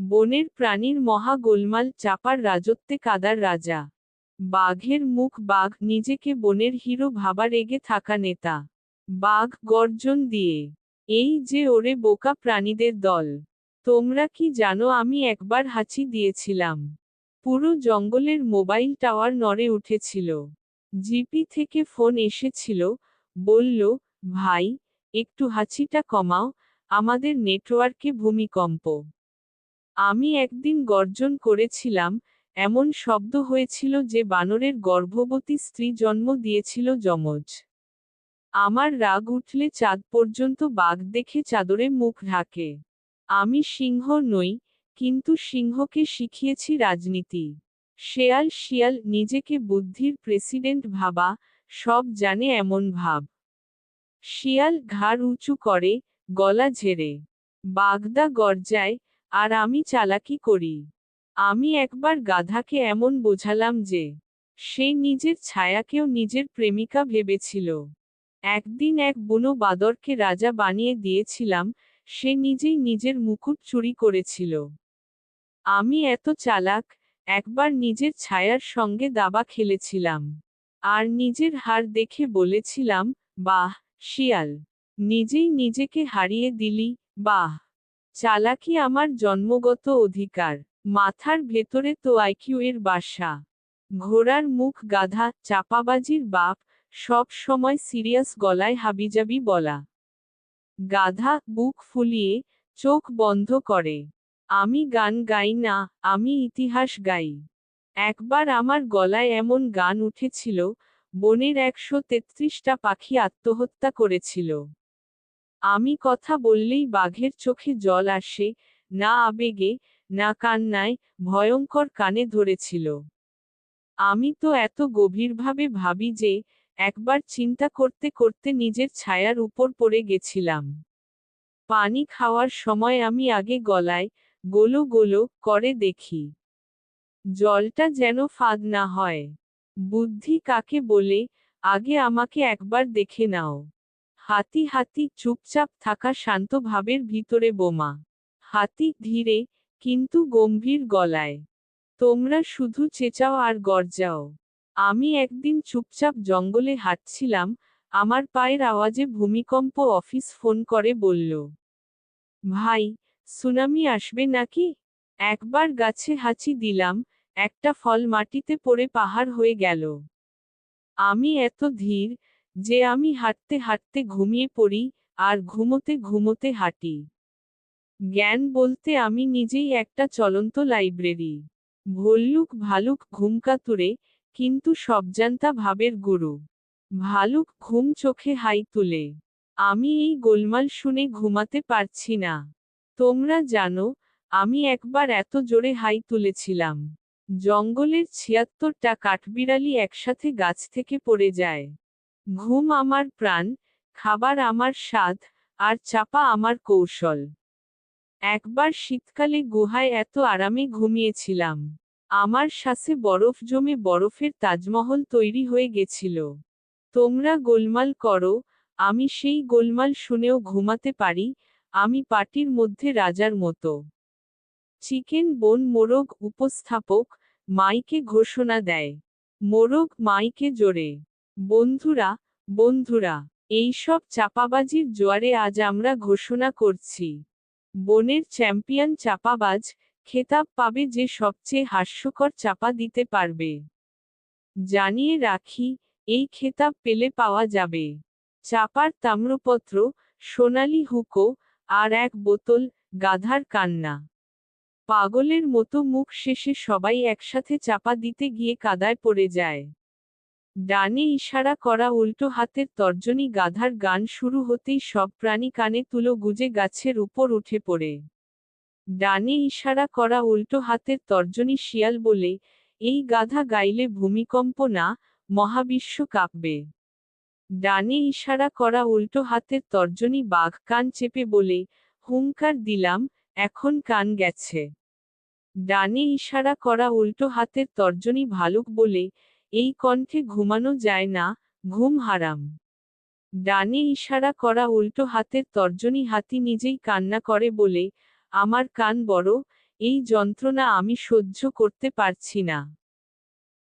বনের প্রাণীর মহা গোলমাল, চাপার রাজত্বে কাদার রাজা। বাঘের মুখ, বাঘ নিজেকে বনের হিরো ভাবা, রেগে থাকা নেতা। বাঘ গর্জন দিয়ে, এই যে ওরে বোকা প্রাণীদের দল, তোমরা কি জানো আমি একবার হাঁচি দিয়েছিলাম, পুরো জঙ্গলের মোবাইল টাওয়ার নড়ে উঠেছিল। জিপি থেকে ফোন এসেছিল, বলল, ভাই, একটু হাঁচিটা কমাও, আমাদের নেটওয়ার্কে ভূমিকম্প। আমি একদিন গর্জন করেছিলাম, এমন শব্দ হয়েছিল যে বানরের গর্ভবতী স্ত্রী জন্ম দিয়েছিল যমজ। আমার রাগ উঠলে চাঁদ পর্যন্ত বাঘ দেখে চাদরে মুখ ঢাকে। আমি সিংহ নই, কিন্তু সিংহকে শিখিয়েছি রাজনীতি। শেয়াল শিয়াল নিজেকে বুদ্ধির প্রেসিডেন্ট ভাবা, সব জানে এমন ভাব। শিয়াল ঘাড় উঁচু করে, গলা ঝেড়ে। বাগদা গর্জায়, আর আমি চালাকি করি। আমি একবার গাধাকে এমন বোঝালাম যে, সে নিজের ছায়াকেও নিজের প্রেমিকা ভেবেছিল। একদিন এক বুনো বাদরকে রাজা বানিয়ে দিয়েছিলাম, সে নিজেই নিজের মুকুট চুরি করেছিল। আমি এত চালাক, একবার নিজের ছায়ার সঙ্গে দাবা খেলেছিলাম। আর নিজের হার দেখে বলেছিলাম, বাহ, শিয়াল, নিজেই নিজেকে হারিয়ে দিলি, বাহ। চালাকি আমার জন্মগত অধিকার, মাথার ভেতরে তো আইকিউ এর বাসা। ঘোড়ার মুখ, গাধা, চাপাবাজির বাপ, সব সময় সিরিয়াস গলায় হাবিজাবি বলা। গাধা বুক ফুলিয়ে, চোখ বন্ধ করে। আমি গান গাই না, আমি ইতিহাস গাই। একবার আমার গলায় এমন গান উঠেছিল, বনের 133টা পাখি আত্মহত্যা করেছিল। আমি কথা বললেই বাঘের চোখে জল আসে, না আবেগে, না কান্নায়, ভয়ঙ্কর কানে ধরেছিল। আমি তো এত গভীরভাবে ভাবি যে, একবার চিন্তা করতে করতে নিজের ছায়ার উপর পড়ে গেছিলাম। পানি খাওয়ার সময় আমি আগে গলায়, গোলো গোলো, করে দেখি। জলটা যেন ফাঁদ না হয়। বুদ্ধি কাকে বলে, আগে আমাকে একবার দেখে নাও। হাতি হাতি চুপচাপ থাকা শান্ত ভাবের ভিতরে বোমা। হাতি ধীরে, কিন্তু গম্ভীর গলায়। তোমরা শুধু চেঁচাও আর গর্জাও। আমি একদিন চুপচাপ জঙ্গলে হাঁটছিলাম, আমার পায়ের আওয়াজে ভূমিকম্প অফিস ফোন করে বলল, ভাই, সুনামি আসবে নাকি? একবার গাছে হাঁচি দিলাম, একটা ফল মাটিতে পড়ে পাহাড় হয়ে গেল। আমি এত ধীর, যে আমি হাঁটতে হাঁটতে ঘুমিয়ে পড়ি, আর ঘুমোতে ঘুমোতে হাঁটি। জ্ঞান বলতে আমি নিজেই একটা চলন্ত লাইব্রেরি। ভল্লুক ভালুক ঘুমকাতুরে, কিন্তু সবজান্তা ভাবের গুরু। ভালুক ঘুম চোখে হাই তুলে। আমি এই গোলমাল শুনে ঘুমাতে পারছি না। তোমরা জানো, আমি একবার এত জোরে হাই তুলেছিলাম, জঙ্গলের 76টা কাঠবিড়ালি একসাথে গাছ থেকে পড়ে যায়। ঘুম আমার প্রাণ, খাবার আমার স্বাদ, আর চাপা আমার কৌশল। একবার শীতকালে গুহায় এত আরামে ঘুমিয়েছিলাম, আমার শ্বাসে বরফ জমে বরফের তাজমহল তৈরি হয়ে গেছিল। তোমরা গোলমাল করো, আমি সেই গোলমাল শুনেও ঘুমাতে পারি, আমি পার্টির মধ্যে রাজার মতো। চিকেন বোন মোরগ উপস্থাপক, মাইকে ঘোষণা দেয়। মোরগ মাইকে জোরে, বন্ধুরা, বন্ধুরা, এইসব চাপাবাজির জোয়ারে আজ আমরা ঘোষণা করছি, বনের চ্যাম্পিয়ন চাপাবাজ, খেতাব পাবে যে সবচেয়ে হাস্যকর চাপা দিতে পারবে। জানিয়ে রাখি, এই খেতাব পেলে পাওয়া যাবে চাপার তাম্রপত্র, সোনালি হুকো, আর এক বোতল গাধার কান্না। পাগলের মতো মুখ শেষে সবাই একসাথে চাপা দিতে গিয়ে কাদায় পড়ে যায়। ডানে ইশারা করা উল্টো হাতের তর্জনী। গাধার গান শুরু হতেই সব প্রাণী কানে তুলো গুজে গাছের উপর উঠে পড়ে। ডানে ইশারা করা উল্টো হাতের তর্জনী। শিয়াল বলে, এই গাধা গাইলে ভূমিকম্প না, মহাবিশ্ব কাঁপবে। ডানে ইশারা করা উল্টো হাতের তর্জনী। বাঘ কান চেপে বলে, হুংকার দিলাম, এখন কান গেছে। ডানে ইশারা করা উল্টো হাতের তর্জনী। ভালুক বলে, এই কণ্ঠে ঘুমানো যায় না, ঘুম হারাম। ডানে ইশারা করা উল্টো হাতের তর্জনী। হাতি নিজেই কান্না করে বলে, আমার কান বড়, এই যন্ত্রণা আমি সহ্য করতে পারছি না।